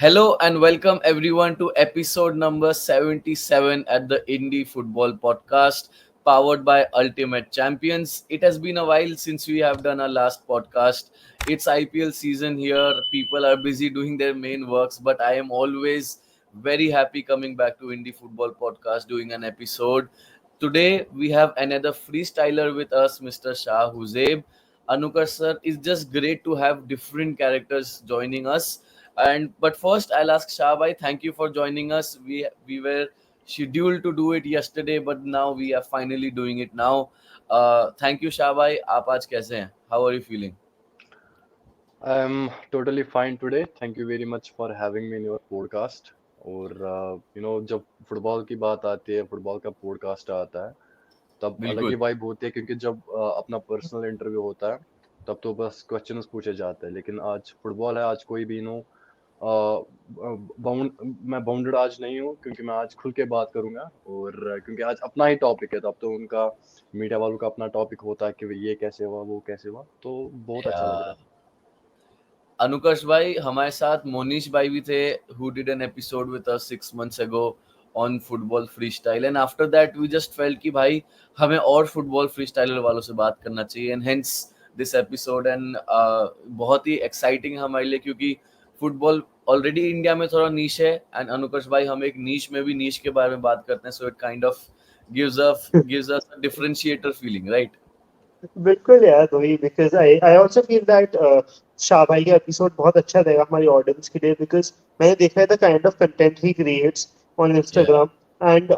Hello and welcome everyone to episode number 77 at the Indie Football Podcast, powered by Ultimate Champions. It has been a while since we have done our last podcast. It's IPL season here. People are busy doing their main works, but I am always very happy coming back to Indie Football Podcast doing an episode. Today we have another freestyler with us, Mr. Shah Huzaib. Anukar sir, it's just great to have different characters joining us. And but first, I'll ask Shahbhai. Thank you for joining us. We were scheduled to do it yesterday, but now we are finally doing it now. Thank you, Shahbhai. आप आज कैसे हैं? How are you feeling? I'm totally fine today. Thank you very much for having me in your podcast. और जब football की बात आती है, फुटबॉल का पॉडकास्ट आता है, तब अलग ही बिल्कुल. वाइब होती है क्योंकि जब अपना पर्सनल इंटरव्यू होता है, तब तो बस क्वेश्चंस पूछे जाते हैं। लेकिन आज फुटबॉल है, आज कोई भी बाउंड मैं बाउंडेड आज नहीं हूँ क्योंकि मैं आज खुल के बात करूंगा और क्योंकि आज अपना ही टॉपिक है, तब तो उनका मीडिया वालों का अपना टॉपिक होता है कि ये कैसे हुआ, वो कैसे हुआ, तो बहुत अच्छा लग रहा Yeah. अनुकर्ष भाई हमारे साथ मोनीश भाई भी थे who did an episode with us 6 months ago on football freestyle and after that we just felt कि भाई हमें और फुटबॉल freestyler वालों से बात करना चाहिए and hence this episode and बहुत ही exciting है हमारे लिए क्योंकि फुटबॉल ऑलरेडी इंडिया में थोड़ा नीश है एंड अनुकर्ष भाई हम एक नीश में भी नीश के बारे में बात करते हैं so it kind of gives us a differentiator feeling right. बिल्कुल यार वही because I I also feel that Shah भाई का एपिसोड बहुत अच्छा रहेगा हमारी ऑडियंस के लिए बिकॉज मैंने देखा है the kind of content he creates on Yeah. Instagram and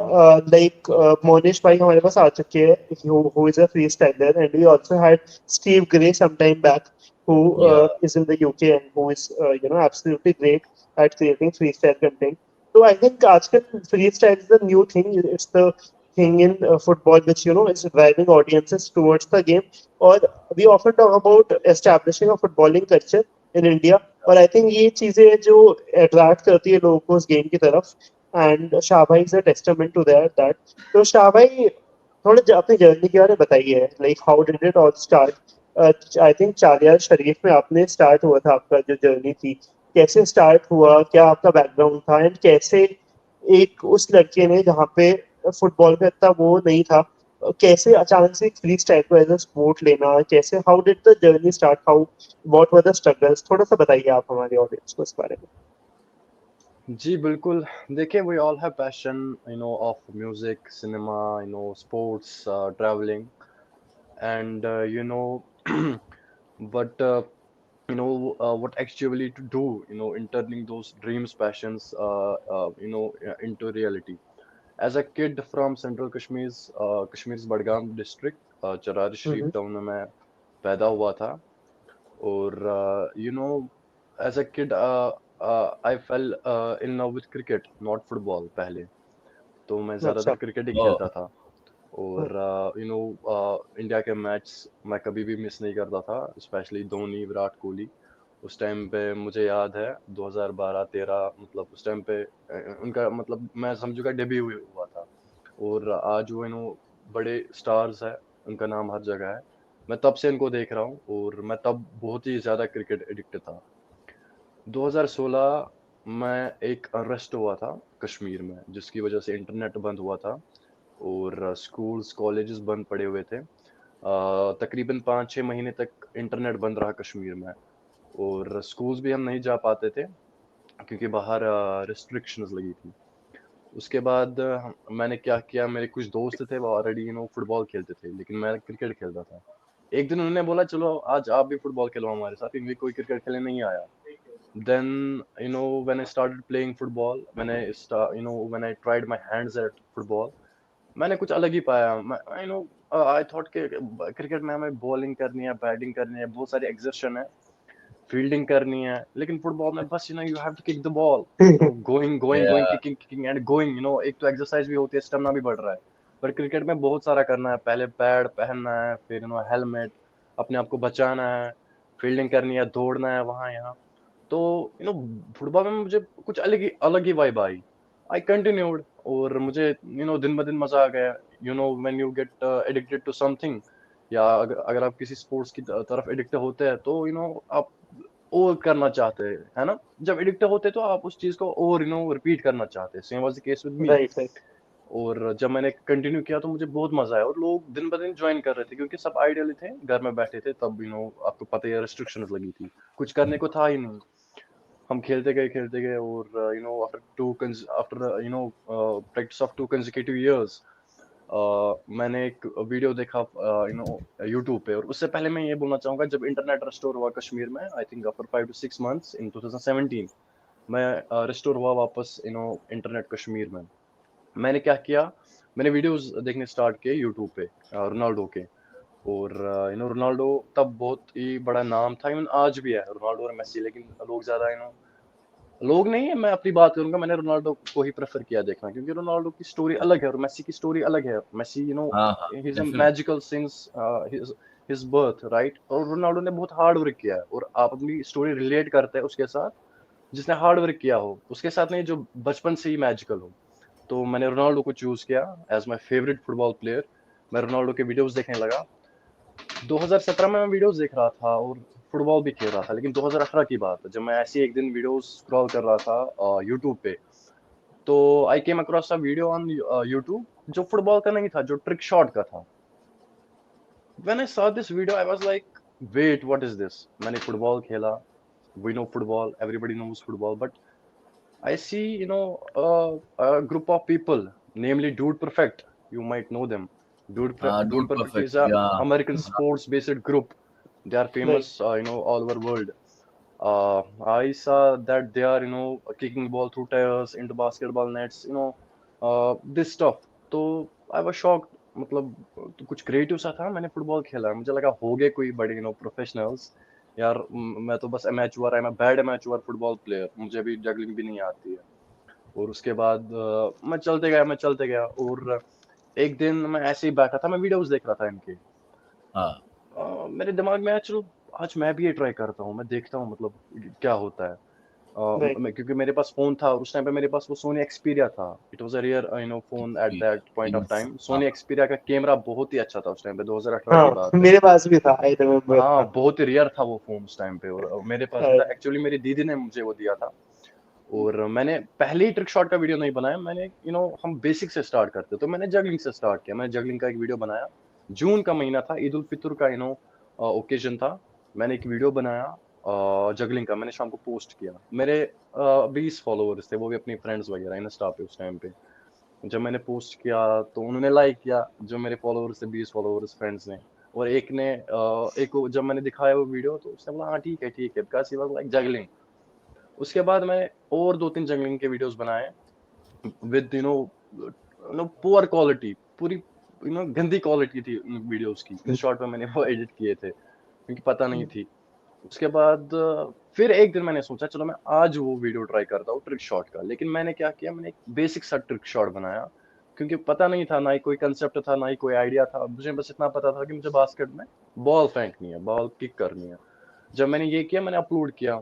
like Monish भाई हमारे पास आ चुके हैं who is a freestyler and we also had Steve Grey some time back who Yeah. is in the UK and who is absolutely great at creating freestyle content. So I think आजकल freestyle is the new thing. It's the thing in football which is driving audiences towards the game. Or we often talk about establishing a footballing culture in India. और I think ये चीजें जो attract करती है लोगों को उस game की तरफ एंड शाह भाई is a testament to that तो शाह भाई थोड़ा अपनी जर्नी के बारे में बताइए like how did it all start I think चालिया शरीफ में आपने स्टार्ट हुआ था आपका जो जर्नी थी कैसे स्टार्ट हुआ क्या आपका बैकग्राउंड था एंड कैसे एक उस लड़के ने जहाँ पे फुटबॉल का इतना वो नहीं था कैसे अचानक से फ्री स्टाइल को एज अ स्पोर्ट लेना कैसे how did the journey start how what were the struggles थोड़ा सा बताइए आप हमारी ऑडियंस को इस बारे में है। जी बिल्कुल। देखिए, we all have passion, of music, cinema, sports, travelling, and but what actually to do, in turning those dreams, passions, into reality. As a kid from Central Kashmir's Badgam district, Charari Sharif town में मैं पैदा हुआ था। और as a kid, I fell in love with cricket, not football पहले। तो मैं ज़्यादातर अच्छा क्रिकेट ही Oh. खेलता था। और इंडिया के मैच मैं कभी भी मिस नहीं करता था, स्पेशली धोनी, विराट कोहली। उस टाइम पे मुझे याद है 2012-13, मतलब उस टाइम पे उनका, मतलब मैं समझूंगा डेब्यू हुआ था। और आज वो बड़े स्टार्स है, उनका नाम हर जगह है। मैं तब से इनको देख रहा हूँ और मैं तब बहुत ही ज़्यादा क्रिकेट एडिक्ट था। 2016 में एक अरेस्ट हुआ था कश्मीर में, जिसकी वजह से इंटरनेट बंद हुआ था और स्कूल्स कॉलेजेस बंद पड़े हुए थे। तकरीबन 5-6 महीने तक इंटरनेट बंद रहा कश्मीर में और स्कूल्स भी हम नहीं जा पाते थे क्योंकि बाहर रिस्ट्रिक्शंस लगी थी। उसके बाद मैंने क्या किया, मेरे कुछ दोस्त थे, वो ऑलरेडी फुटबॉल खेलते थे, लेकिन मैं क्रिकेट खेलता था। एक दिन उन्होंने बोला चलो आज आप भी फुटबॉल खेलो हमारे साथ, क्योंकि कोई क्रिकेट खेलने नहीं आया। Then, when I started playing football, when I tried my hands at football, मैंने कुछ अलग ही पाया। मैं आई थॉट कि क्रिकेट में हमें बॉलिंग करनी है, बैटिंग करनी है, बहुत सारी एक्सर्शन है, फील्डिंग करनी है। लेकिन फुटबॉल में बस you have to kick the ball, going going going, Yeah. Kicking kicking and going. एक तो एक्सरसाइज भी होती है, स्टेमिना भी बढ़ रहा है। पर क्रिकेट में बहुत सारा करना है, पहले पैड पहनना है, फिर हेलमेट, अपने आप को बचाना है, फील्डिंग करनी है, दौड़ना है वहां यहाँ। तो फुटबॉल में मुझे कुछ अलग ही वाइब आई। आई कंटिन्यूड और मुझे दिन ब दिन मजा आ गया। When you get addicted to something, या अगर आप किसी स्पोर्ट्स की तरफ एडिक्ट होते हैं, तो आप और करना चाहते हैं, है ना? जब एडिक्ट होते तो आप उस चीज को और रिपीट करना चाहते हैं। Same was the case with me. Right right और जब मैंने कंटिन्यू किया तो मुझे बहुत मजा आया, और लोग दिन ब दिन ज्वाइन कर रहे थे, क्योंकि सब आइडियल थे, घर में बैठे थे तब। आपको पता ही है, रिस्ट्रिक्शंस लगी थी, कुछ करने को था ही नहीं। हम खेलते गए, और after practice of 2 consecutive years, मैंने एक वीडियो देखा यूट्यूब पे। और उससे पहले मैं ये बोलना चाहूंगा, जब इंटरनेट रिस्टोर हुआ कश्मीर में, I think after 5 to 6 months इन 2017, मैं रिस्टोर हुआ वापस इंटरनेट कश्मीर में। मैंने क्या किया, मैंने वीडियोस देखने स्टार्ट किए यूट्यूब पे रोनाल्डो के। और रोनाल्डो तब बहुत ही बड़ा नाम था, इवन आज भी है रोनाल्डो और मेसी, लेकिन लोग ज्यादा लोग नहीं है, मैं अपनी बात करूंगा, मैंने रोनाल्डो को ही प्रेफर किया देखना, क्योंकि रोनाल्डो की स्टोरी अलग है और मेसी की स्टोरी अलग है। मेसी हाँ हाँ, he is a definitely. Magical since his birth, right? और रोनाल्डो ने बहुत हार्ड वर्क किया है, और आप अपनी स्टोरी रिलेट करते हैं उसके साथ, जिसने हार्ड वर्क किया हो, उसके साथ नहीं जो बचपन से ही मैजिकल हो। तो मैंने रोनाल्डो को चूज किया as my favourite football player. मैं रोनाल्डो के वीडियोस देखने लगा। 2017 में मैं वीडियोस देख रहा था और फुटबॉल भी खेल रहा था, लेकिन 2018 की बात है, जब मैं ऐसे ही एक दिन वीडियोस स्क्रॉल कर रहा था यूट्यूब पे, तो I came across a video on YouTube जो फुटबॉल का नहीं था, जो ट्रिक शॉट का था। When I saw this video I was like, wait, what is this? मैंने फुटबॉल खेला, we know football, everybody knows football, but I see, a group of people, namely Dude Perfect. You might know them. हाँ, Dude dude Perfect is perfect, a या। American sports-based group. They are famous, right all over world. I saw that they are, kicking ball through tires into basketball nets, this stuff. तो I was shocked. मतलब तो कुछ creative सा था। मैंने football खेला, मुझे लगा हो गए कोई बड़े प्रोफेशनल्स। यार मैं तो बस amateur, I am bad amateur football player, मुझे अभी जगलिंग भी नहीं आती है। और उसके बाद मैं चलते गया, और एक दिन मैं ऐसे ही बैठा था, मैं वीडियोस देख रहा था इनके। हाँ मेरे दिमाग में आया, चलो आज मैं भी ये ट्राई करता हूँ, मैं देखता हूँ मतलब क्या होता है। राइट क्योंकि मेरे पास फोन था, और उस टाइम पे मेरे पास वो सोनी एक्सपीरिया था। It was a rear phone at that point of experience. Time. हाँ सोनी एक्सपीरिया का कैमरा बहुत ही अच्छा था उस टाइम पे, 2018 की हाँ बात है। मेरे पास भी था आई रिमेम्बर हाँ, हाँ बहुत ही रेयर था वो फोन उस टाइम पे, और मेरे पास भी था। एक्चुअली मेरी दीदी ने मुझे वो दिया था। और मैंने पहले ही ट्रिक शॉट का वीडियो नहीं बनाया, मैंने हम बेसिक से स्टार्ट करते, तो मैंने जगलिंग से स्टार्ट किया। मैंने जगलिंग का एक वीडियो बनाया। जून का महीना था, ईद उल फितर का ओकेजन था। मैंने एक वीडियो बनाया जगलिंग का, मैंने शाम को पोस्ट किया। मेरे 20 फॉलोअर्स थे, वो भी अपनी फ्रेंड्स वगैरह इंस्टा पे उस टाइम पे। जब मैंने पोस्ट किया तो उन्होंने लाइक किया, जो मेरे फॉलोअर्स थे, 20 फॉलोअर्स फ्रेंड्स ने। और एक को जब मैंने दिखाया वो वीडियो, तो उसने बोला हाँ ठीक है, because he was like juggling. उसके बाद मैंने और 2-3 जंगलिंग के वीडियोस बनाए विद पुअर क्वालिटी, पूरी गंदी क्वालिटी थी उन वीडियोस की। इन शॉर्ट में मैंने वो एडिट किए थे, क्योंकि पता नहीं थी। उसके बाद फिर एक दिन मैंने सोचा चलो मैं आज वो वीडियो ट्राई करता हूँ ट्रिक शॉट का। लेकिन मैंने क्या किया, मैंने एक बेसिक सा ट्रिक शॉट बनाया, क्योंकि पता नहीं था, ना ही कोई कंसेप्ट था, ना ही कोई आइडिया था। मुझे बस इतना पता था कि मुझे बास्केट में बॉल फेंकनी है, बॉल किक करनी है। जब मैंने ये किया, मैंने अपलोड किया,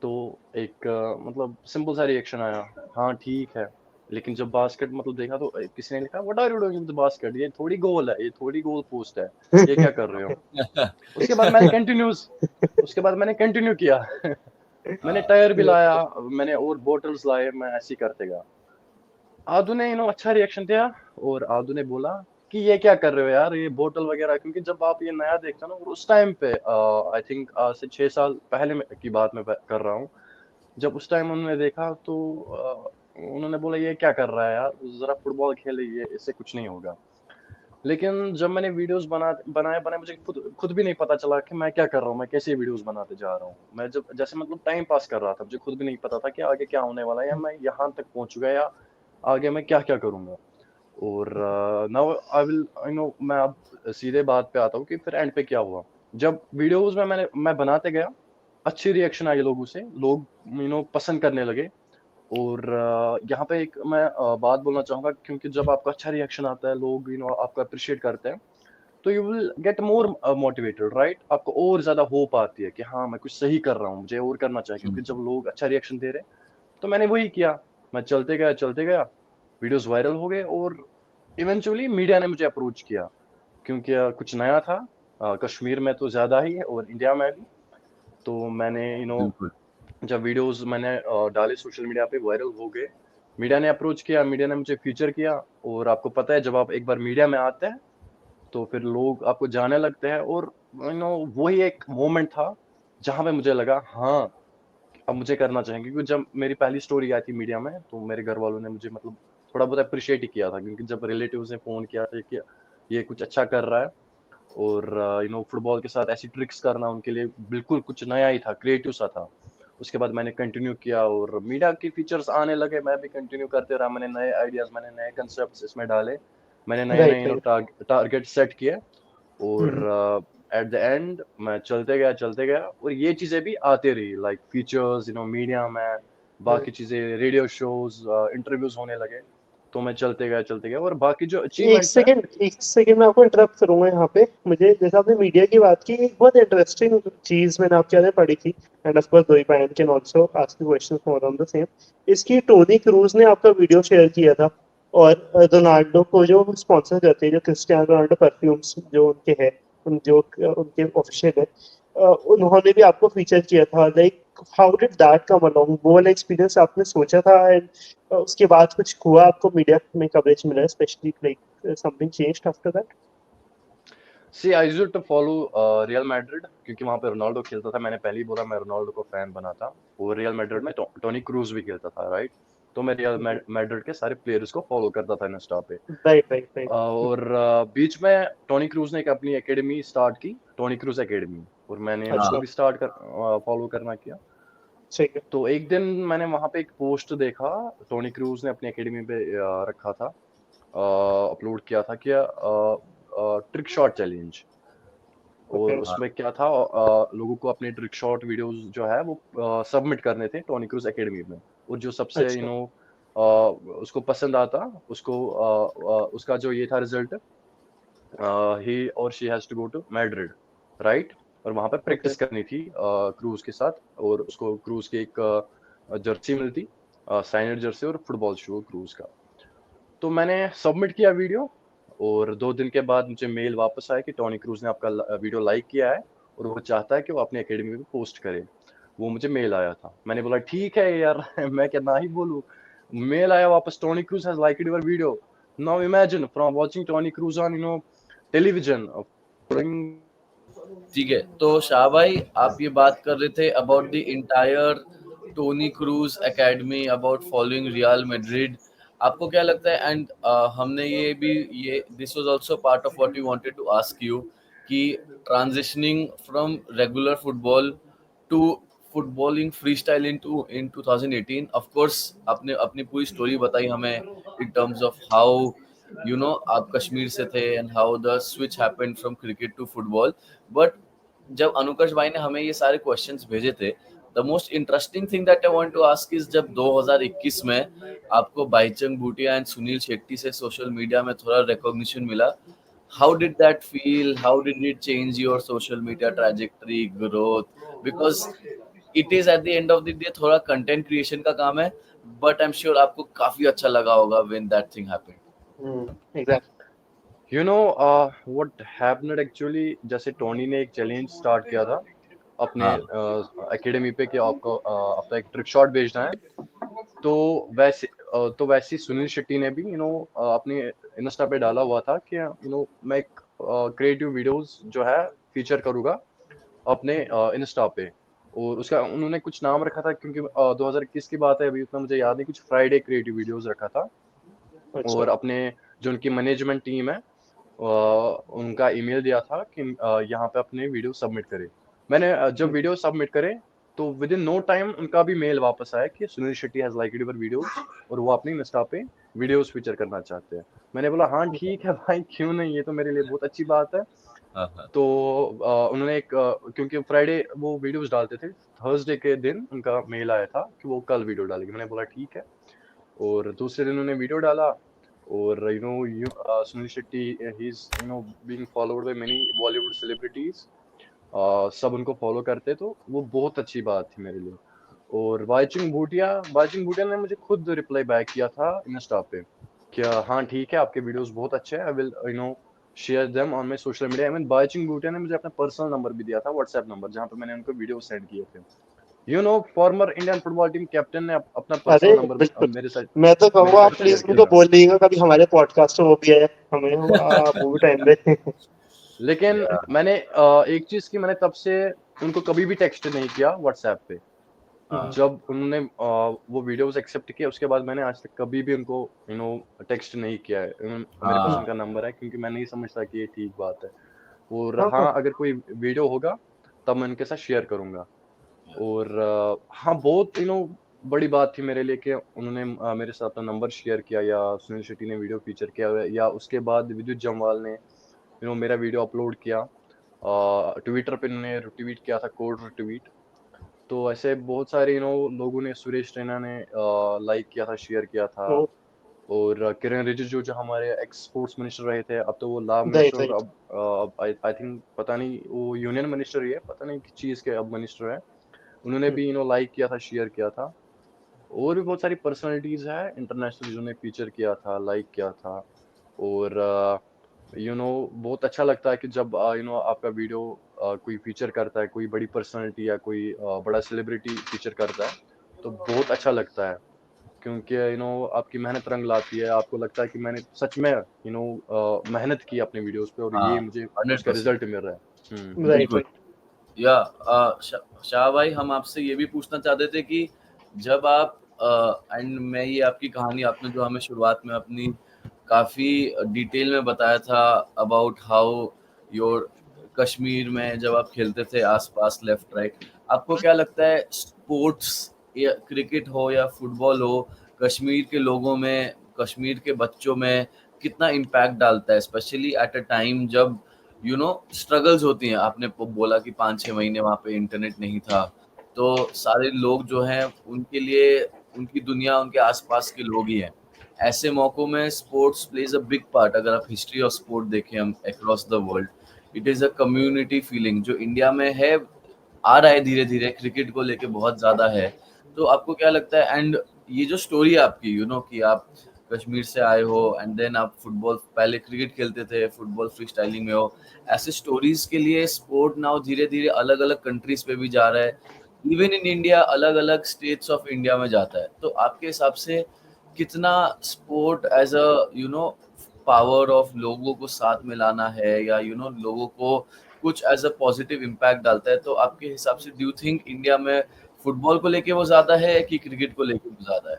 तो एक मतलब सिंपल सा रिएक्शन आया, हाँ ठीक है। लेकिन जब बास्केट मतलब देखा, तो किसी ने लिखा what are you doing with the basket, ये थोड़ी गोल है, ये थोड़ी गोल पोस्ट है, ये क्या कर रहे हो? उसके बाद मैंने कंटिन्यूस उसके बाद मैंने कंटिन्यू किया। मैंने टायर भी लाया, मैंने और बोटल्स लाए, मैं ऐसे ही करते गया। आदू ने अच्छा रिएक्शन दिया, और आदू ने बोला कि ये क्या कर रहे हो यार, ये बोतल वगैरह। क्योंकि जब आप ये नया देखते हो ना, और उस टाइम पे आई थिंक आज से 6 साल पहले की बात मैं कर रहा हूँ, जब उस टाइम उन्होंने देखा, तो उन्होंने बोला ये क्या कर रहा है यार, जरा फुटबॉल खेले, ये इससे कुछ नहीं होगा। लेकिन जब मैंने वीडियोस बनाए बनाए, मुझे खुद खुद भी नहीं पता चला कि मैं क्या कर रहा हूँ, मैं कैसे वीडियोस बनाते जा रहा हूँ। मैं जब जैसे मतलब टाइम पास कर रहा था, मुझे खुद भी नहीं पता था कि आगे क्या होने वाला है, या मैं यहाँ तक पहुंच गया, या आगे मैं क्या क्या करूंगा। और नाउ आई विल मैं अब सीधे बात पे आता हूँ कि फिर एंड पे क्या हुआ। जब वीडियोस में मैं बनाते गया, अच्छी रिएक्शन आई लोगों से, लोग पसंद करने लगे। और यहाँ पे एक मैं बात बोलना चाहूंगा, क्योंकि जब आपका अच्छा रिएक्शन आता है, लोग आपको अप्रिशिएट करते हैं, तो you will get more motivated, right? आपको और ज्यादा होप आती है कि हाँ मैं कुछ सही कर रहा हूँ, मुझे और करना चाहिए। क्योंकि जब लोग अच्छा रिएक्शन दे रहे हैं, तो मैंने वही किया। मैं चलते गया, वीडियोस वायरल हो गए, और इवेंचुअली मीडिया ने मुझे अप्रोच किया, क्योंकि कुछ नया था कश्मीर में तो ज्यादा ही है, और इंडिया में भी। तो मैंने बिल्कुल। जब वीडियोस मैंने डाले सोशल मीडिया पे, वायरल हो गए। मीडिया ने अप्रोच किया, मीडिया ने मुझे फीचर किया। और आपको पता है, जब आप एक बार मीडिया में आते हैं तो फिर लोग आपको जाने लगते हैं। और वही एक मोमेंट था जहां पे मुझे लगा हाँ, अब मुझे करना चाहिए। क्योंकि जब मेरी पहली स्टोरी आई थी मीडिया में, तो मेरे घर वालों ने मुझे मतलब थोड़ा बहुत अप्रिशिएट ही किया था। क्योंकि जब रिलेटिव्स ने फोन किया था कि ये कुछ अच्छा कर रहा है, और फुटबॉल के साथ ऐसी ट्रिक्स करना उनके लिए बिल्कुल कुछ नया ही था, क्रिएटिव सा था। उसके बाद मैंने कंटिन्यू किया और मीडिया के फीचर्स आने लगे, मैं भी कंटिन्यू करते रहा। मैंने नए आइडियाज, मैंने नए कंसेप्ट्स इसमें डाले, मैंने नए राइट नए राइट। टारगेट सेट किए। और एट द एंड मैं चलते गया और ये चीजें भी आती रही, लाइक फीचर्स मीडिया में, बाकी चीजें, रेडियो शोज, इंटरव्यूज होने लगे। तो मैं चलते गया और बाकी जो अचीवमेंट्स हैं। एक सेकंड मैं आपको इंटरप्ट करूंगा यहाँ पे। मुझे जैसे आपने मीडिया की बात की, एक बहुत इंटरेस्टिंग चीज मैंने आपके बारे में पढ़ी थी, एंड ऑफ कोर्स दोई पायन can also ask you questions more on the same. इसकी टोनी क्रूज ने आपका वीडियो शेयर किया था, और रोनाल्डो को जो स्पॉन्सर करते हैं, जो क्रिस्टियानो रोनाल्डो परफ्यूम्स जो उनके हैं, जो उनके ऑफिशियल है, उन्होंने भी आपको फीचर किया था। Like how did that come along? वो वाला एक्सपीरियंस आपने सोचा था, एंड उसके बाद कुछ हुआ, आपको मीडिया में कवरेज मिला, specially like something changed after that? See I used to follow Real Madrid, क्योंकि वहां पे रोनाल्डो खेलता था। मैंने पहले ही बोला, मैं रोनाल्डो को फैन बना था। और रियल मैड्रिड में टोनी क्रूज भी खेलता था, राइट? तो मैं रियल मैड्रिड के सारे प्लेयर्स को फॉलो करता था इंस्टा पे। Right right right. और बीच में टोनी क्रूज ने एक अपनी एकेडमी स्टार्ट की, टोनी क्रूज एकेडमी। और मैंने उसको अच्छा। भी फॉलो करना किया। ठीक है। तो एक दिन मैंने वहां पे एक पोस्ट देखा, टोनी क्रूज ने अपनी एकेडमी पे रखा था, अपलोड किया था कि ट्रिक शॉट चैलेंज। और ओके। उसमें क्या था, लोगों को अपने ट्रिक शॉट वीडियोस जो है वो सबमिट करने थे टोनी क्रूज एकेडमी में। और जो सबसे अच्छा। उसको पसंद आता, उसका जो ये था रिजल्ट, ही और she has to go to Madrid, right? और वहां पे ओके। प्रैक्टिस करनी थी क्रूज के साथ। और उसको क्रूज की एक जर्सी मिलती, साइनर जर्सी और फुटबॉल शू क्रूज का। तो मैंने सबमिट किया वीडियो। और 2 दिन के बाद मुझे मेल वापस आया कि टोनी क्रूज ने आपका वीडियो लाइक किया है और वो चाहता है कि वो अपनी एकेडमी में पोस्ट करे। वो मुझे मेल आया था, मैंने बोला ठीक है यार मैं क्या ना ही बोलूं। मेल आया वापस, Toni Kroos has liked your video. Now imagine from watching Toni Kroos on television. ठीक है, तो शाह भाई, आप ये बात कर रहे थे about the entire Tony Cruz academy, about following Real Madrid. आपको क्या लगता है? एंड हमने ये this was also part of what we wanted to ask you, कि transitioning from regular football to footballing freestyle in 2018। Of course आपने अपनी पूरी स्टोरी बताई हमें इन टर्म्स ऑफ हाउ आप कश्मीर से थे and how the switch happened from cricket to football. But जब अनुकर्ष भाई ने हमें ये सारे क्वेश्चंस भेजे थे, the most interesting thing that I want to ask is, जब 2021 में आपको बाईचंग भूटिया एंड सुनील शेट्टी से सोशल मीडिया में थोड़ा रिकॉग्निशन मिला, how did that feel? How did it change your social media trajectory, growth? Because it is at the end of the day थोड़ा content creation का काम है, बट आई एम श्योर आपको काफी अच्छा लगा होगा when that thing happened. Exact. What happened actually, जैसे टोनी ने एक चैलेंज स्टार्ट किया था अपने हाँ। एकेडमी पे कि आपको अपना एक ट्रिक शॉट भेजना है। तो वैसे ही सुनील शेट्टी ने भी अपनी इंस्टा पे डाला हुआ था कि मैं एक क्रिएटिव वीडियोस जो है फीचर करूंगा अपने इंस्टा पे। और उसका उन्होंने कुछ नाम रखा था, क्योंकि 2021 की बात है, अभी उतना मुझे याद नहीं, कुछ फ्राइडे क्रिएटिव वीडियोस रखा था। अच्छा। और अपने जो उनकी मैनेजमेंट टीम है, उनका ईमेल दिया था कि यहाँ पे अपने वीडियो सबमिट करें। मैंने जब वीडियो सबमिट करे, तो विद इन नो टाइम उनका भी मेल वापस आया कि Sunil Shetty has liked your videos और वो अपनी इंस्टा पे वीडियोस फीचर करना चाहते हैं। मैंने बोला हाँ ठीक है भाई, क्यों नहीं, ये तो मेरे लिए बहुत अच्छी बात है। हाँ हाँ। तो उन्होंने क्योंकि फ्राइडे वो वीडियोस डालते थे, थर्सडे के दिन उनका मेल आया था कि वो कल वीडियो डालेंगे। मैंने बोला ठीक है। और दूसरे दिन उन्होंने वीडियो डाला। और Sunil Shetty, he is being followed by many Bollywood celebrities, सब उनको फॉलो करते, तो वो बहुत अच्छी बात थी मेरे लिए। और बाईचुंग भूटिया ने मुझे खुद रिप्लाई बैक किया था इंस्टा पे, क्या हाँ ठीक है, आपके वीडियोस बहुत अच्छे हैं, I will share them on my social media. I mean, Bhaichung Bhutia ने मुझे अपना पर्सनल नंबर भी दिया था, व्हाट्सएप नंबर, जहाँ पे मैंने उनको वीडियो सेंड किए थे. Former Indian football team captain ने अपना अरे पर्सनल नंबर बिल्कुल, मेरे साथ मैं तो मेरे कहूँगा साथ आप शेयर प्लीज उनको किया. बोल दीजिएगा कभी हमारे पॉडकास्ट में वो भी है, हमें वो भी टाइम दे. लेकिन Yeah. मैंने एक चीज की, मैंने तब से उनको कभी भी टेक्स्ट नहीं किया व्हाट्सएप पे. जब उन्होंने वो वीडियोस एक्सेप्ट किया, उसके बाद मैंने आज तक कभी भी उनको टेक्स्ट नहीं किया है. मेरे पास हाँ. उनका नंबर है, क्योंकि मैं नहीं समझता कि ये ठीक बात है. और हाँ हाँ, अगर कोई वीडियो होगा तब मैं उनके साथ शेयर करूंगा. और हाँ, बहुत बड़ी बात थी मेरे लिए कि उन्होंने मेरे साथ अपना नंबर शेयर किया, या सुनील शेट्टी ने वीडियो फीचर किया, या उसके बाद विद्युत जमवाल ने मेरा वीडियो अपलोड किया. ट्विटर पे उन्होंने रिट्वीट किया था, कोड रिट्वीट. तो ऐसे बहुत सारे लोगों ने, सुरेश रैना ने लाइक किया था, शेयर किया था. तो और किरण रिजिजू जो हमारे एक्स स्पोर्ट्स मिनिस्टर रहे थे, अब तो वो लॉ राइट मिनिस्टर, राइट. अब आई थिंक, पता नहीं वो यूनियन मिनिस्टर ही है, पता नहीं किस चीज़ के अब मिनिस्टर है. उन्होंने भी लाइक किया था, शेयर किया था. और भी बहुत सारी पर्सनालिटीज है इंटरनेशनल जिन्होंने फीचर किया था, लाइक किया था. और बहुत अच्छा लगता है कि जब आपका वीडियो कोई फीचर करता है, कोई बड़ी पर्सनालिटी या कोई बड़ा सेलिब्रिटी फीचर करता है, तो बहुत अच्छा लगता है. क्योंकि आपकी मेहनत रंग लाती है, आपको लगता है कि मैंने सच में मेहनत की अपने वीडियोस पे, और ये हाँ, मुझे उसका 100%. रिजल्ट मिल रहा है. राइट बिल्कुल. राइट. या शाह भाई, हम आपसे ये भी पूछना चाहते थे कि जब आप एंड मैं ये आपकी कहानी, आपने जो हमें शुरुआत में अपनी काफी डिटेल में बताया था अबाउट हाउ योर कश्मीर में जब आप खेलते थे आसपास लेफ्ट राइट, आपको क्या लगता है स्पोर्ट्स या क्रिकेट हो या फुटबॉल हो, कश्मीर के लोगों में, कश्मीर के बच्चों में कितना इम्पैक्ट डालता है, स्पेशली एट अ टाइम जब स्ट्रगल्स होती हैं. आपने बोला कि 5-6 महीने वहाँ पे इंटरनेट नहीं था, तो सारे लोग जो हैं उनके लिए उनकी दुनिया उनके आसपास के लोग ही हैं. ऐसे मौकों में sports plays a big part. अगर आप हिस्ट्री ऑफ स्पोर्ट देखें हम across the world, it is a community feeling जो इंडिया में है, आ रहा है धीरे धीरे, क्रिकेट को लेके बहुत ज़्यादा है. तो आपको क्या लगता है, एंड ये जो स्टोरी है आपकी, कि आप कश्मीर से आए हो एंड देन आप फुटबॉल, पहले क्रिकेट खेलते थे, फुटबॉल फ्री स्टाइलिंग में हो, ऐसे स्टोरीज के लिए स्पोर्ट नाउ धीरे धीरे अलग अलग कंट्रीज पे भी जा रहा है. इवन इन इंडिया अलग अलग स्टेट्स ऑफ इंडिया में जाता है. तो आपके हिसाब से कितना sport as a power of लोगों को साथ में लाना है, या लोगों को कुछ एज अ पॉजिटिव इम्पैक्ट डालता है, तो आपके हिसाब से डू यू थिंक इंडिया में फुटबॉल को लेके वो ज्यादा है कि क्रिकेट को लेके वो ज्यादा है?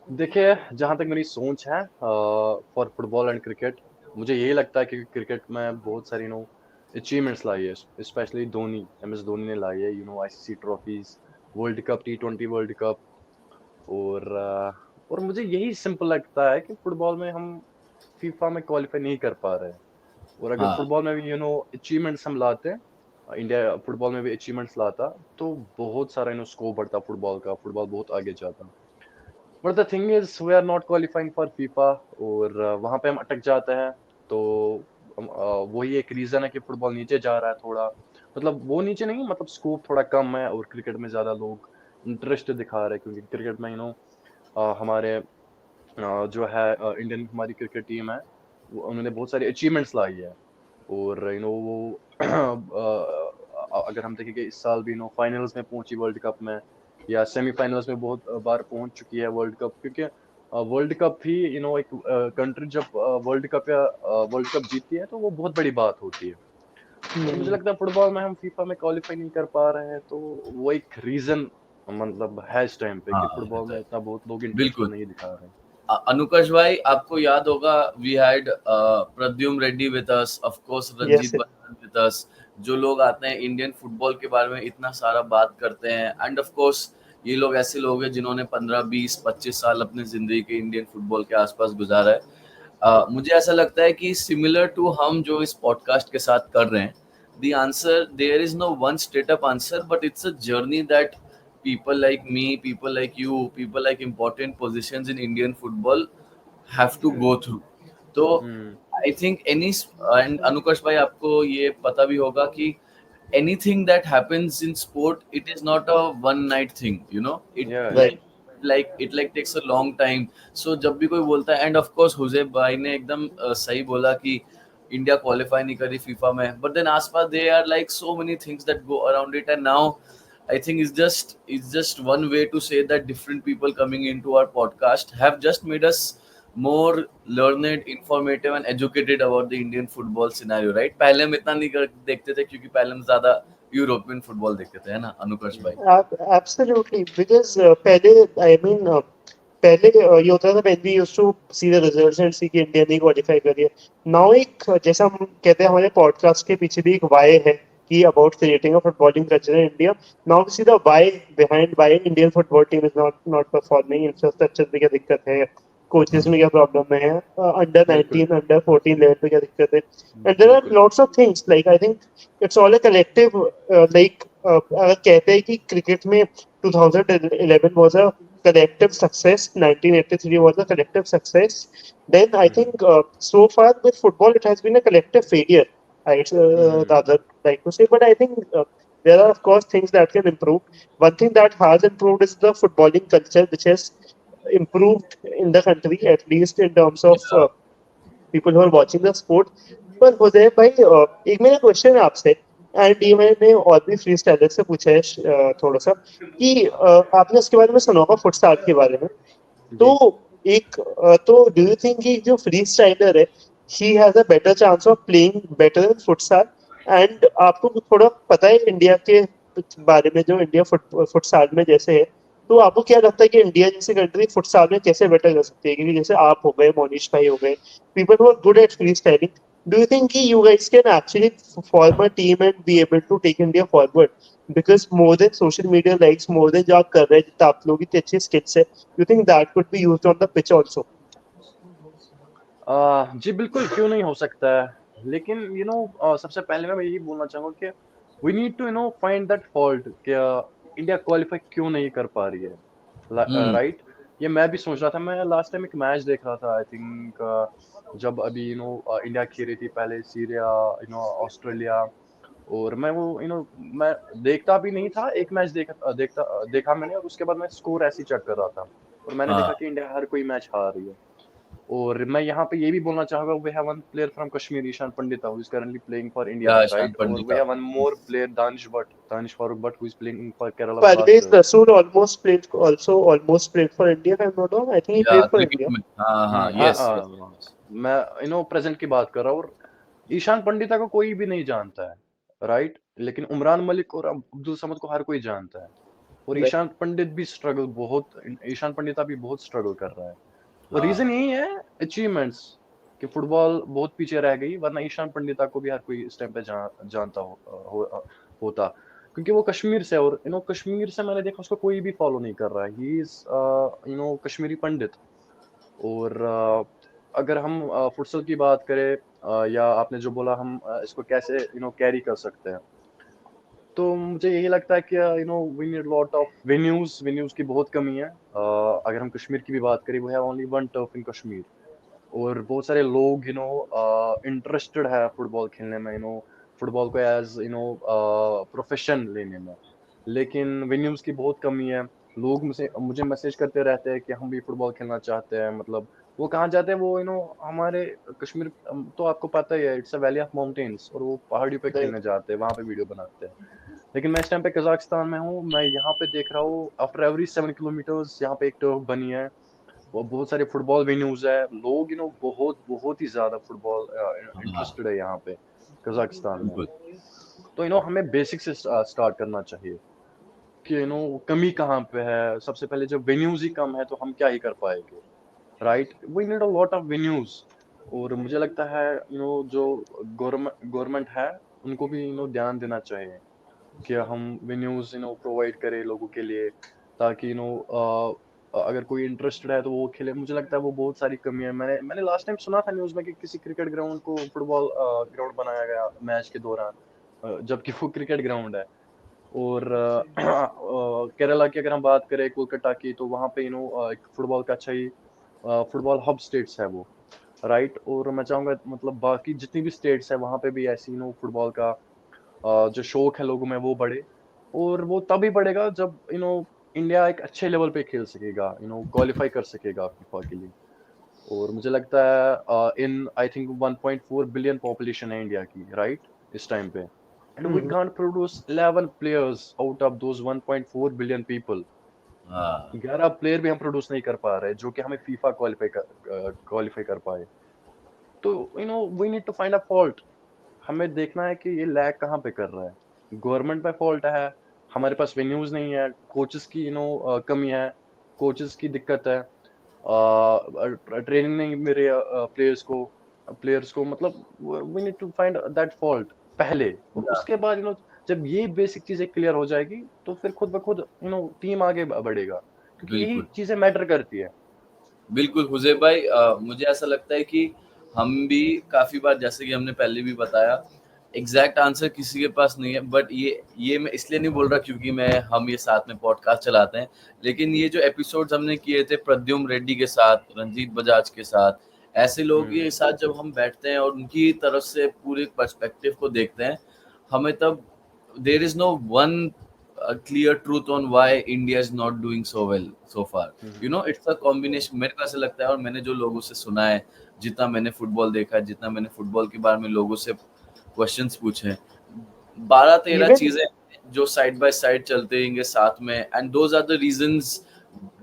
देखिए, जहाँ तक मेरी सोच है फॉर फुटबॉल एंड क्रिकेट, मुझे यही लगता है कि क्रिकेट में बहुत सारी अचीवमेंट्स लाई है. स्पेशली धोनी, MS धोनी ने लाई है. ICC trophies, world cup, T20 world cup. और मुझे यही सिंपल लगता है कि फुटबॉल में हम फीफा में क्वालिफाई नहीं कर पा रहे हैं. और अगर हाँ. फुटबॉल में भी अचीवमेंट्स हम लाते हैं, इंडिया फुटबॉल में भी अचीवमेंट्स लाता, तो बहुत सारा स्कोप बढ़ता फुटबॉल का, फुटबॉल बहुत आगे जाता. But the thing is we are not qualifying for FIFA, और वहां पे हम अटक जाते हैं. तो वही एक रीजन है कि फुटबॉल नीचे जा रहा है थोड़ा. मतलब वो नीचे नहीं, मतलब स्कोप थोड़ा कम है, और क्रिकेट में ज्यादा लोग इंटरेस्ट दिखा रहे हैं, क्योंकि क्रिकेट में हमारे जो है इंडियन हमारी क्रिकेट टीम है, उन्होंने बहुत सारी अचीवमेंट्स लाई है. और वो अगर हम देखेंगे इस साल भी फाइनल्स में पहुंची वर्ल्ड कप में, या सेमीफाइनल्स में बहुत बार पहुंच चुकी है वर्ल्ड कप. क्योंकि वर्ल्ड कप भी एक कंट्री जब वर्ल्ड कप या वर्ल्ड कप जीतती है, तो वो बहुत बड़ी बात होती है. और मुझे लगता है फुटबॉल में हम फीफा में क्वालिफाई नहीं कर पा रहे हैं, तो वो एक रीजन मतलब है इस टाइम पे, कि हाँ, फुटबॉल रहता में है. इतना बहुत लोग इंटरेस्ट बिल्कुल. नहीं दिखा रहे हैं. अनुकश भाई, आपको याद होगा we had Pradyumna Reddy with us, of course yes. Ranjit Bandhan with अस, जो लोग आते हैं इंडियन फुटबॉल के बारे में इतना सारा बात करते हैं. एंड ऑफ कोर्स ये लोग ऐसे लोग हैं जिन्होंने 15-20-25 साल अपनी जिंदगी के इंडियन फुटबॉल के आसपास गुजारा है. मुझे ऐसा लगता है कि सिमिलर टू हम जो इस पॉडकास्ट के साथ कर रहे हैं, the answer, there is no one straight up answer, but it's a journey that people like me, people like you, people like important positions in Indian football have to go through. तो हम्म. I think any, and अनुकश भाई आपको ये पता भी होगा कि anything that happens in sport, it is not a one night thing, it या right. it takes a long time. So जब भी कोई बोलता है, and of course हुजैफ भाई ने एकदम सही बोला कि इंडिया क्वालिफाई नहीं करी फीफा में, but then आसपास there are like so many things that go around it, and now I think it's just one way to say that different people coming into our podcast have just made us more learned, informative and educated about the Indian football scenario, right? पहले हम इतना नहीं देखते थे क्योंकि पहले हम ज्यादा यूरोपियन फुटबॉल देखते थे, है ना अनुकर्ष भाई? Absolutely, because पहले I mean पहले ये होता था when we used to see the results and see कि इंडिया नहीं क्वालिफाई करी है. Now एक जैसा हम कहते हैं हमारे पॉडकास्ट के पीछे भी एक why है कि about creating a footballing culture in India. Now we see the why behind why Indian football team is not performing. Infrastructure में क्या दिक्कत है, कोचेस में क्या प्रॉब्लम है, अंडर 19 अंडर 14 लेवल पे क्या दिक्कत है, and there are lots of things like I think it's all a collective like अगर कहते हैं कि क्रिकेट में 2011 was a collective success, 1983 was a collective success, then I think so far with football it has been a collective failure, I rather like to say, but I think there are of course things that can improve. One thing that has improved is the footballing culture, which has improved in the country, at least in terms of people who are watching the sport. पर हुजैफ भाई एक मेरा question है आपसे, and ये मैंने और भी फ्री स्टाइलर से पूछा है थोड़ा सा कि आपने उसके बारे में सुना होगा फुटसाल के बारे में. तो एक तो डू यू थिंक कि जो फ्री स्टाइलर है he has a better chance of playing better in futsal, and आपको थोड़ा पता है इंडिया के बारे में जो इंडिया फुटसाल में जैसे है, तो आपको क्या लगता है कि इंडिया जैसी कंट्री फुटसाल में कैसे बेटर कर सकती है? क्योंकि जैसे आप हो गए, मोनिश भाई हो गए, people who are good at freestyling, do you think you guys can actually form a team and be able to take India forward? Because more than social media likes, more than जो आप कर रहे हैं, जितना आप लोगों की अच्छी skills है, you think that could be used on the pitch also? जी बिल्कुल, क्यों नहीं हो सकता है, लेकिन सबसे पहले मैं यही बोलना चाहूंगा कि we need to find that fault कि इंडिया क्वालिफाई क्यों नहीं कर पा रही है, राइट. ये मैं भी सोच रहा था. मैं लास्ट टाइम एक मैच देख रहा था, आई थिंक जब अभी इंडिया खेल रही थी पहले सीरिया, ऑस्ट्रेलिया, और मैं वो मैं देखता भी नहीं था. एक मैच देखा मैंने, और उसके बाद मैं स्कोर ऐसे ही चेक कर रहा था, और मैंने देखा कि इंडिया हर कोई मैच हार रही है. और मैं यहाँ पे ये भी बोलना चाहूंगा, we have one player from Kashmir, Ishan Pandita, who is currently playing for India, Yeah, right? Ishan और we Pandita. have one more player, Danish Farooq Butt, who is playing for Kerala Parvez Blasters. Rasool almost played for India, if I'm not wrong. I think he Yeah, played for cricket India. में. हाँ, yes, yes. मैं present की बात कर रहा हूँ. और ईशान पंडिता को कोई भी नहीं जानता है, राइट, लेकिन उमरान मलिक और अब्दुल समद को हर कोई जानता है. और Right. ईशान पंडिता भी बहुत स्ट्रगल कर रहा है. और रीजन यही है, अचीवमेंट्स, कि फुटबॉल बहुत पीछे रह गई, वरना ईशान पंडिता को भी हर कोई इस टाइम पे जानता होता, क्योंकि वो कश्मीर से. और कश्मीर से मैंने देखा उसको कोई भी फॉलो नहीं कर रहा है. ही इज कश्मीरी पंडित. और अगर हम फुटसल की बात करें, या आपने जो बोला हम इसको कैसे कैरी कर सकते हैं, तो मुझे यही लगता है कि we need lot of venues की बहुत कमी है. अगर हम कश्मीर की भी बात करें, we have only one turf in Kashmir. और बहुत सारे लोग इंटरेस्टेड है फुटबॉल खेलने में, फुटबॉल को एज प्रोफेशन लेने में, लेकिन वेन्यूज की बहुत कमी है. लोग मुझे मैसेज करते रहते हैं कि हम भी फुटबॉल खेलना चाहते हैं. मतलब वो कहाँ जाते हैं, वो हमारे कश्मीर, तो आपको पता ही है, it's a valley of mountains, और वो पहाड़ी पे Right. खेलने जाते हैं, वहां पे वीडियो बनाते हैं. लेकिन मैं इस टाइम पे कजाकिस्तान में हूँ. मैं यहाँ पे देख रहा हूँ, आफ्टर एवरी 7 किलोमीटर्स यहाँ पे एक टर्फ बनी है. वो बहुत सारे फुटबॉल वेन्यूज है. लोग बहुत बहुत ही ज्यादा फुटबॉल इंटरेस्टेड है यहाँ पे कजाकिस्तान में. बिल्कुल. तो हमें बेसिक से स्टार्ट करना चाहिए कि कमी कहाँ पे है. सबसे पहले जब वेन्यूज ही कम है, तो हम क्या ही कर पाएंगे, right. We need a lot of venues. और मुझे लगता है जो गवर्नमेंट है, उनको भी ध्यान देना चाहिए कि हम वेन्यूज प्रोवाइड करें लोगों के लिए, ताकि अगर कोई इंटरेस्टेड है तो वो खेले. मुझे लगता है वो बहुत सारी कमी है. मैंने लास्ट टाइम सुना था न्यूज़ में कि किसी क्रिकेट ग्राउंड को फुटबॉल ग्राउंड बनाया गया मैच के दौरान, जबकि वो क्रिकेट ग्राउंड है. और केरला की अगर हम बात करें, कोलकाता की, तो वहाँ पे एक फुटबॉल का अच्छा ही फुटबॉल हब स्टेट्स है वो, राइट. और मैं चाहूंगा मतलब बाकी जितनी भी स्टेट्स है, वहाँ पे भी ऐसी फुटबॉल का जो शौक है लोगों में वो बढ़े. और वो तभी बढ़ेगा जब इंडिया एक अच्छे लेवल पे खेल सकेगा, क्वालिफाई कर सकेगा फीफा के लिए। और मुझे लगता है in I think 1.4 billion population है इंडिया की, राइट, इस टाइम पे, and we hmm, can't produce 11 players out of those 1.4 billion people. हाँ 11 प्लेयर भी हम प्रोड्यूस नहीं कर पा रहे जो कि हमें फीफा क्वालिफाई कर पाए। तो we need to find a fault. हमें देखना है कि ये लैग कहाँ पे कर रहा है। गवर्नमेंट पे फॉल्ट है, हमारे पास वेन्यूज नहीं है, कोचेस की कमी है, कोचेस की दिक्कत है, ट्रेनिंग नहीं मिल रही प्लेयर्स को मतलब we need to find that fault पहले। और उसके बाद जब ये बेसिक चीजें क्लियर हो जाएगी तो फिर खुद ब खुद टीम आगे बढ़ेगा, क्योंकि यही बिल्कुल चीजें मैटर करती है। बिल्कुल हुजैब भाई, मुझे ऐसा लगता है कि हम भी काफी बार, जैसे कि हमने पहले भी बताया, एग्जैक्ट आंसर किसी के पास नहीं है, बट ये मैं इसलिए नहीं बोल रहा क्योंकि हम ये साथ में पॉडकास्ट चलाते हैं, लेकिन ये जो एपिसोड्स हमने किए थे प्रद्युम्न रेड्डी के साथ, रंजीत बजाज के साथ, ऐसे लोगों के साथ जब हम बैठते हैं और उनकी तरफ से पूरे पर्सपेक्टिव को देखते हैं, हमें तब there is no one clear truth on why India is not doing so well so far. It's a combination. मेरे को ऐसा लगता है, और मैंने जो लोगों से सुना है, जितना मैंने फुटबॉल देखा है, जितना मैंने फुटबॉल के बारे में लोगों से क्वेश्चंस पूछे हैं, 12-13 even चीजें जो साइड बाय साइड चलते रहेंगे साथ में, and those are the reasons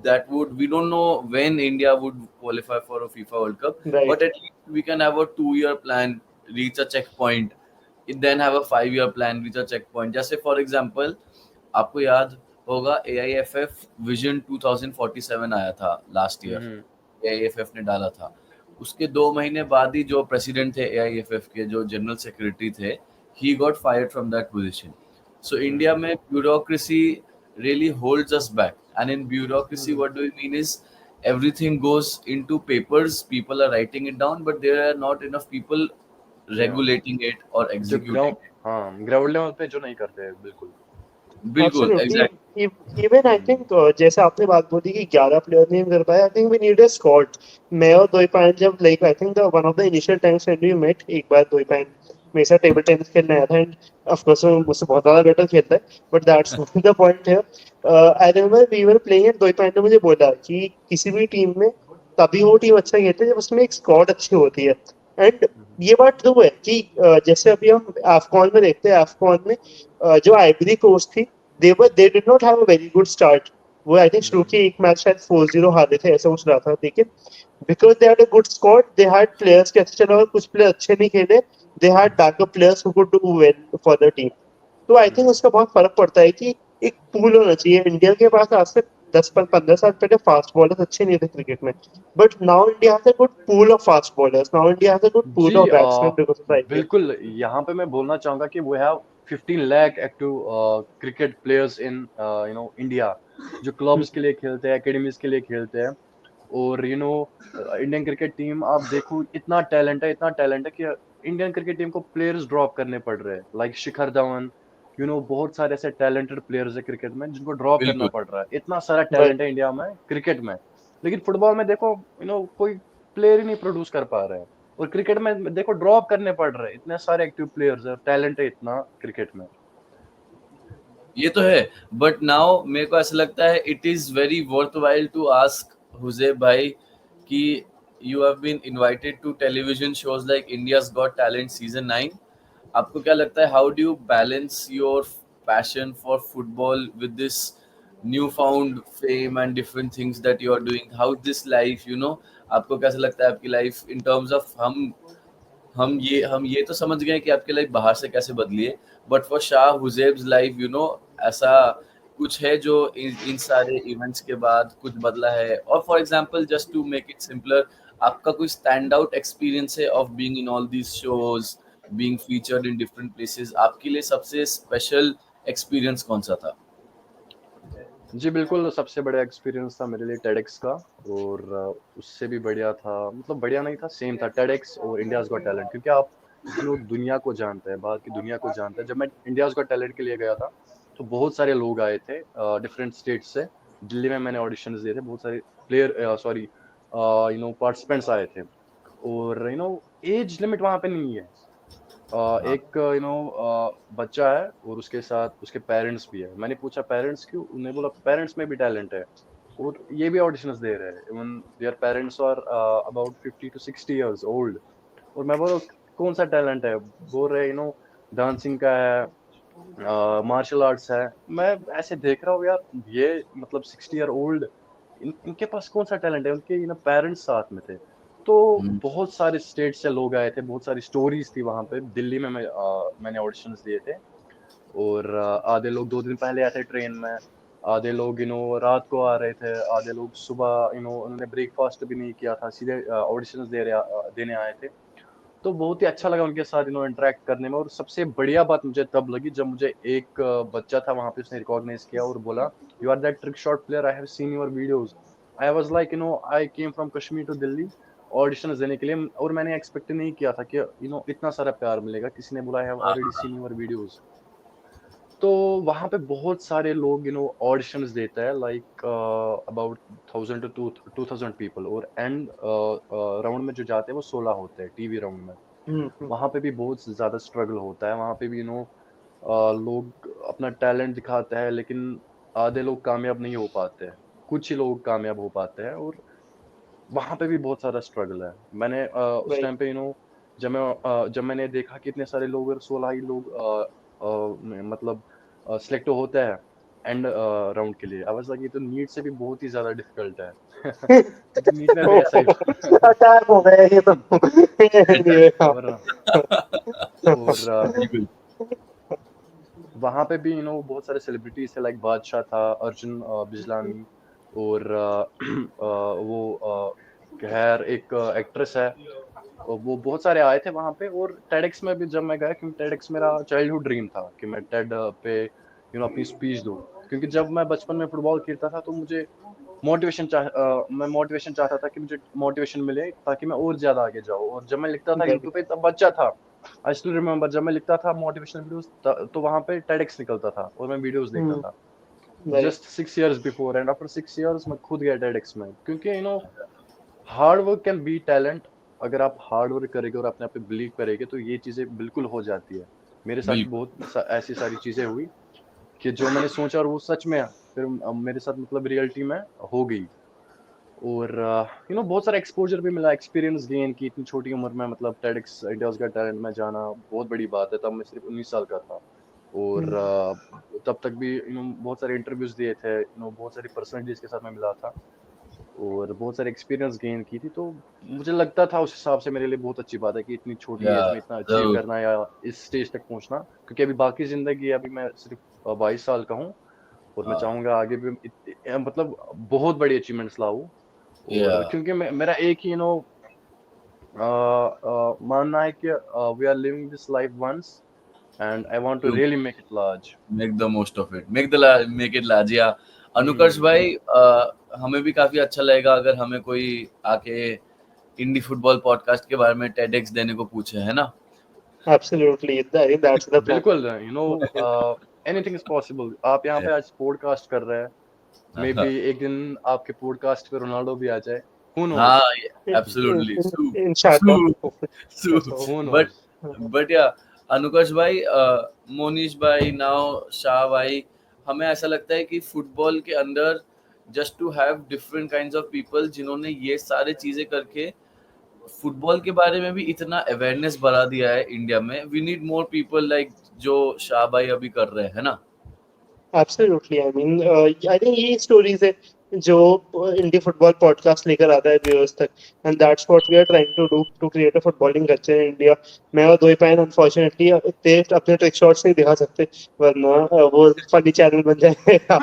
that would we don't know when India would qualify for a FIFA World Cup, but right. at least we can have a 2-year plan, reach a checkpoint, then have a 5-year plan, reach a checkpoint. जैसे for example, आपको याद होगा AIFF vision 2047 आया था last year, AIFF ने डाला था। उसके 2 महीने बाद ही जो प्रेसिडेंट थे AIFF के, जो जनरल सेक्रेटरी थे, he got fired from that position. So India में bureaucracy really holds us back, and in bureaucracy what do we mean is everything goes into papers, people are writing it down, but there are not enough people या regulating it or जो executing it. Ground level पे जो नहीं करते हैं, बिल्कुल। बिल्कुल Absolutely. Exact Even I think जैसे आपने बात बोली कि 11 प्लेयर नहीं कर पाए, I think we need a squad. मैं और दोईपान जब like I think the one of the initial times when we met, एक बार दोईपान मेरे साथ टेबल टेनिस खेलने आया था, एंड ऑफ कोर्स वो मुझसे बहुत ज्यादा बेटर खेलता है, but that's not the point here. I remember we were playing and दोईपान ने मुझे बोला कि किसी भी टीम में तभी वो टीम अच्छा खेलती है जब उसमें एक स्क्वाड अच्छी होती है। एंड ये बात ट्रू है कि जैसे अभी हम AFCON में देखते हैं, AFCON में जो आइवरी कोस्ट थी, they did not have a very good start. वो आई थिंक शुरू के एक मैच शायद 4-0 हारे थे, ऐसा कुछ रहा था, लेकिन because they had a good squad, they had players के अच्छे चले, और कुछ प्लेयर अच्छे नहीं खेले, they had backup players who could do well for the team. तो आई थिंक उसका बहुत फर्क पड़ता है कि एक पूल होना चाहिए। इंडिया के पास आज से 10-15 साल पहले फास्ट बॉलर्स अच्छे नहीं थे क्रिकेट में, but now India has a good pool of fast bowlers, now India has a good pool जी of batsman because of IPL. बिल्कुल, यहाँ पे मैं बोलना चाहूंगा कि we have 15 lakh active cricket players in India, जो क्लब्स के लिए खेलते हैं, एकेडमीज के लिए खेलते हैं। और इंडियन क्रिकेट टीम आप देखो, इतना टैलेंट है कि इंडियन क्रिकेट टीम को प्लेयर्स ड्रॉप करने पड़ रहे हैं, लाइक शिखर धवन। बहुत सारे ऐसे टैलेंटेड प्लेयर्स है क्रिकेट में जिनको ड्रॉप करना बिल्कुल पड़ रहा है। इतना सारा राइट। टैलेंट है इंडिया में क्रिकेट में, लेकिन फुटबॉल में देखो कोई प्लेयर ही नहीं प्रोड्यूस कर पा रहे हैं। और क्रिकेट में देखो ड्रॉप करने पड़ रहे हैं, इतने सारे एक्टिव प्लेयर्स है, टैलेंट है इतना क्रिकेट में। ये तो है, बट नाउ मेरे को ऐसा लगता है it is very worthwhile to ask Huzaib भाई कि you have been invited to television shows like India's got talent season 9। आपको क्या लगता है, how do you balance your passion for football with this new found fame and different things that you are doing, how this life आपको कैसा लगता है आपकी life in terms of हम ये तो समझ गए कि आपकी लाइफ बाहर से कैसे बदली है, बट फॉर शाह हुजैब्स लाइफ ऐसा कुछ है जो इन सारे इवेंट्स के बाद कुछ बदला है? और for example just to make it simpler, आपका कोई स्टैंड आउट एक्सपीरियंस है of being in all these shows, being featured in different places? आपके लिए सबसे स्पेशल एक्सपीरियंस कौन सा था? जी बिल्कुल, सबसे बड़ा एक्सपीरियंस था मेरे लिए टेडेक्स का। और उससे भी बढ़िया था, मतलब बढ़िया नहीं था, सेम था, टेडेक्स और इंडियाज गॉट टैलेंट। क्योंकि आप दुनिया को जानते हैं, बाहर की दुनिया को जानते हैं। जब मैं इंडियाज गॉट टैलेंट के लिए गया था तो बहुत सारे लोग आए थे डिफरेंट स्टेट से। दिल्ली में मैंने ऑडिशंस दिए थे, बहुत सारे पार्टिसिपेंट्स आए थे। और एज लिमिट वहाँ पे नहीं है, एक बच्चा है और उसके साथ उसके पेरेंट्स भी है। मैंने पूछा पेरेंट्स क्यों? उन्होंने बोला पेरेंट्स में भी टैलेंट है और ये भी ऑडिशंस दे रहे हैं। Even their parents are about 50 to 60 years old. और मैं बोला कौन सा टैलेंट है? बोल रहे डांसिंग का है, मार्शल आर्ट्स है। मैं ऐसे देख रहा हूँ यार, ये मतलब 60 ईयर ओल्ड, इनके पास कौन सा टैलेंट है? उनके पेरेंट्स साथ में थे। तो बहुत सारे स्टेट से लोग आए थे, बहुत सारी स्टोरीज थी वहां पे। दिल्ली में मैंने ऑडिशंस दिए थे और आधे लोग 2 दिन पहले आए थे ट्रेन में, आधे लोग रात को आ रहे थे, आधे लोग सुबह उन्होंने ब्रेकफास्ट भी नहीं किया था, सीधे ऑडिशंस देने आए थे। तो बहुत ही अच्छा लगा उनके साथ इंटरेक्ट करने में। और सबसे बढ़िया बात मुझे तब लगी जब मुझे एक बच्चा था वहां पे, उसने रिकॉग्नाइज किया और बोला you are that trick shot player, I have seen your videos. I was like I came from Kashmir to Delhi auditions देने के लिए, और मैंने एक्सपेक्ट नहीं किया था कि इतना सारा प्यार मिलेगा। किसी ने बोला I have already seen your videos. तो वहां पे बहुत सारे लोग ऑडिशंस देता है, लाइक अबाउट 1000 to 2000 पीपल। और एंड राउंड में जो जाते हैं वो 16 होते हैं टीवी राउंड में। वहां पे भी बहुत ज्यादा स्ट्रगल होता है। वहां पे भी लोग अपना टैलेंट दिखाते हैं, लेकिन आधे लोग कामयाब नहीं हो पाते हैं, कुछ ही लोग कामयाब हो पाते हैं। और वहां पे भी बहुत सारा स्ट्रगल है। मैंने उस Right. टाइम पे जब मैंने देखा कि इतने सारे लोग, 16 ही लोग मतलब सिलेक्ट होते हैं एंड राउंड के लिए। आई वाज लाइक ये तो नीट से भी बहुत ही ज्यादा डिफिकल्ट है। क्योंकि नीट में भी ऐसा ही था। अटैक हो गए ये तो Anyway, हाँ. और बिल्कुल। वहां पे भी बहुत सारे सेलिब्रिटीज थे, लाइक बादशाह था, अर्जुन बिजलानी, और वो खैर एक एक्ट्रेस है, और वो बहुत सारे आए थे वहां पे। और टेडेक्स में भी जब मैं गया, क्योंकि टेडेक्स मेरा चाइल्डहुड ड्रीम था कि मैं टेड पे अपनी स्पीच दूं। क्योंकि जब मैं बचपन में फुटबॉल खेलता था तो मुझे मैं मोटिवेशन चाहता था कि मुझे मोटिवेशन मिले ताकि मैं और ज्यादा आगे जाऊं। और जब मैं लिखता था Right. यूट्यूब पे, तब बच्चा था, आई स्टिल रिमेम्बर, जब मैं लिखता था मोटिवेशनल वीडियोस तो वहां पे टेडेक्स निकलता था और मैं वीडियोस देखता था। Right. Just 6 years before, and after 6 years मैं खुद गया टेडेक्स में। क्योंकि hard work can be talent. अगर आप हार्ड वर्क करेंगे और अपने आप पे बिलीव करेंगे तो ये चीजें बिल्कुल हो जाती है। मेरे साथ भी बिल्कुल। बहुत ऐसी सारी चीजें हुई कि जो मैंने सोचा और वो सच में फिर मेरे साथ मतलब रियलिटी में हो गई। और बहुत सारा एक्सपोजर भी मिला, एक्सपीरियंस गेन की इतनी छोटी उम्र में। मतलब टेडेक्स इंडियाज गॉट टैलेंट में जाना बहुत बड़ी बात है। तब मैं सिर्फ 19 साल का था। और तब तक भी बहुत सारे इंटरव्यूज दिए थे, बहुत सारी पर्सनालिटीज के साथ मैं मिला था और बहुत सारे एक्सपीरियंस गेन की थी। तो मुझे लगता था उस हिसाब से मेरे लिए बहुत अच्छी बात है कि इतनी छोटी या एज में इतना अचीव जरूर। करना या इस स्टेज तक पहुंचना। क्योंकि अभी बाकी जिंदगी है, अभी मैं सिर्फ 22 साल का हूँ और मैं चाहूंगा आगे भी मतलब बहुत बड़ी अचीवमेंट्स लाऊं। या और क्योंकि मेरा एक ही मानना है कि we are living this life once and I want to really make it large. Make the most of it, make it large. या अनुकर्ष भाई, हमें भी काफी अच्छा लगेगा अगर हमें कोई आके इंडी फुटबॉल पॉडकास्ट के बारे में टेडेक्स देने को पूछे, है ना? Absolutely. I think that's the plan. बिल्कुल, एनीथिंग इज पॉसिबल। आप यहाँ पे आज पॉडकास्ट कर रहे हैं, मे बी एक दिन आपके पॉडकास्ट पे रोनाल्डो भी आ जाए। Who knows? हाँ, absolutely. Inshallah. Who but knows? या अनुकर्ष भाई, मोनीश भाई, नाउ शाह भाई, हमें ऐसा लगता है कि फुटबॉल के अंदर just to have different kinds of people जिन्होंने ये सारे चीजें करके फुटबॉल के बारे में भी इतना अवेयरनेस बढ़ा दिया है इंडिया में। We need more people like जो शाह भाई अभी कर रहे हैं, है ना? Absolutely. I mean, I think ये stories है जो इंडी फुटबॉल पॉडकास्ट लेकर आता है व्यूअर्स तक, and that's what we are trying to do to create a footballing culture in India. मैं और दोई पैन अनफॉर्चुनेटली इतने अपने ट्रिक शॉट्स नहीं दिखा सकते, वरना वो फनी चैनल बन जाएगा.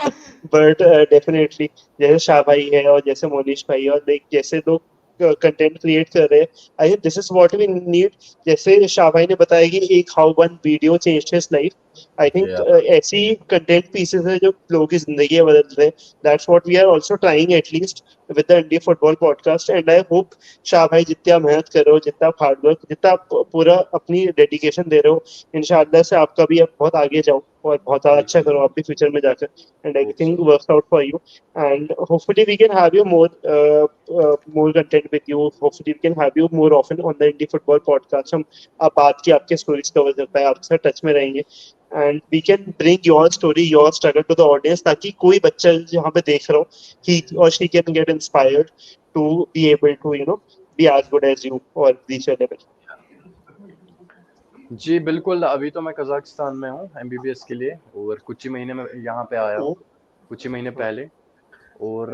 बट डेफिनेटली जैसे शाह भाई है और जैसे मोनिश भाई और जैसे लोग कंटेंट क्रिएट कर रहे हैं, I think this is what we need. जैसे शाह भाई ने बताया कि एक how one video changed his life, I think Yeah. ऐसी कंटेंट पीसेस है जो लोगों की जिंदगी बदल रहे हैं. That's what we are also trying at least with the indie football podcast. And I hope Shah भाई जितनी आप मेहनत कर रहे हो, जितना आप हार्ड वर्क, जितना आप पूरा अपनी डेडिकेशन दे रहे हो, इंशाल्लाह से आपका भी आप बहुत आगे जाओ और बहुत ज़्यादा अच्छा करो आप भी फ्यूचर में जाकर. And Hope everything so. Works out for you. And hopefully we can have you more content with you. Hopefully we can have you more often on the Indie Football Podcast. हम आप बात की आपके stories cover कर पाए, आपके साथ touch में रहेंगे. And we can bring your story, your struggle to the audience, ताकि कोई बच्चा यहाँ पे देख रहा हो, he or she can get inspired to be able to be as good as you or reach your level. जी बिल्कुल, अभी तो मैं कजाकिस्तान में हूँ एमबीबीएस के लिए, और कुछ ही महीने में यहाँ पे आया हूँ, कुछ ही महीने पहले. और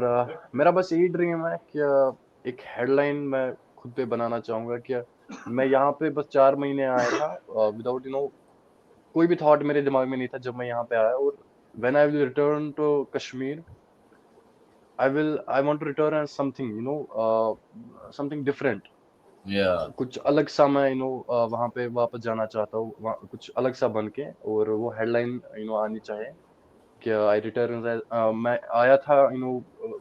मेरा बस यही ड्रीम है कि एक हेडलाइन मैं खुद पे बनाना चाहूँगा कि मैं यहाँ पे बस 4 महीने आया था विदाउट कोई भी थॉट मेरे दिमाग में नहीं था जब मैं यहाँ पे आया. और when I will return to Kashmir, I want to return as something something different. Yeah. कुछ अलग सा मैं वहाँ पे वापस जाना चाहता हूँ, कुछ अलग सा बन के. और वो हेडलाइन आनी चाहिए कि आई रिटर्न, मैं आया था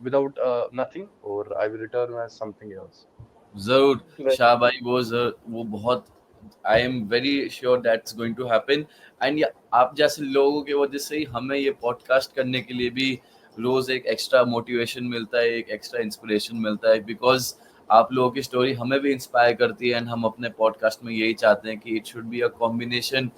विदाउट नथिंग, और I will return as something else. जरूर Right. शाह भाई, वो बहुत, I am very sure that's going to happen. And आप जैसे लोगों की वजह से ही हमें ये पॉडकास्ट करने के लिए भी रोज एक एक्स्ट्रा मोटिवेशन मिलता है, एक एक्स्ट्रा इंस्पिरेशन मिलता है, बिकॉज आप लोगों की स्टोरी हमें भी इंस्पायर करती है. एंड हम अपने पॉडकास्ट में यही चाहते हैं कि it should be a combination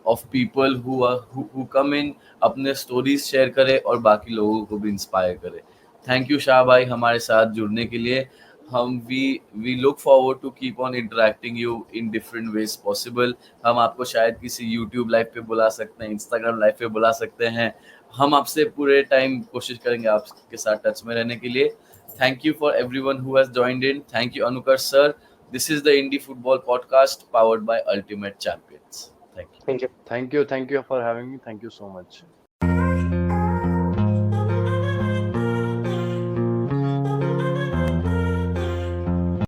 of people who come in, अपने स्टोरीज शेयर करे और बाकी लोगों को भी इंस्पायर करे. थैंक यू शाह भाई हमारे साथ जुड़ने के लिए. हम we look forward to keep on interacting you in different ways possible. हम आपको शायद किसी यूट्यूब लाइव पे बुला सकते हैं, इंस्टाग्राम लाइव पे बुला सकते हैं. हम आपसे पूरे टाइम कोशिश करेंगे आपके साथ टच में रहने के लिए. Thank you for everyone who has joined in. Thank you Anukar sir. This is the indie football podcast powered by Ultimate Champions. Thank you. Thank you. Thank you for having me. Thank you so much.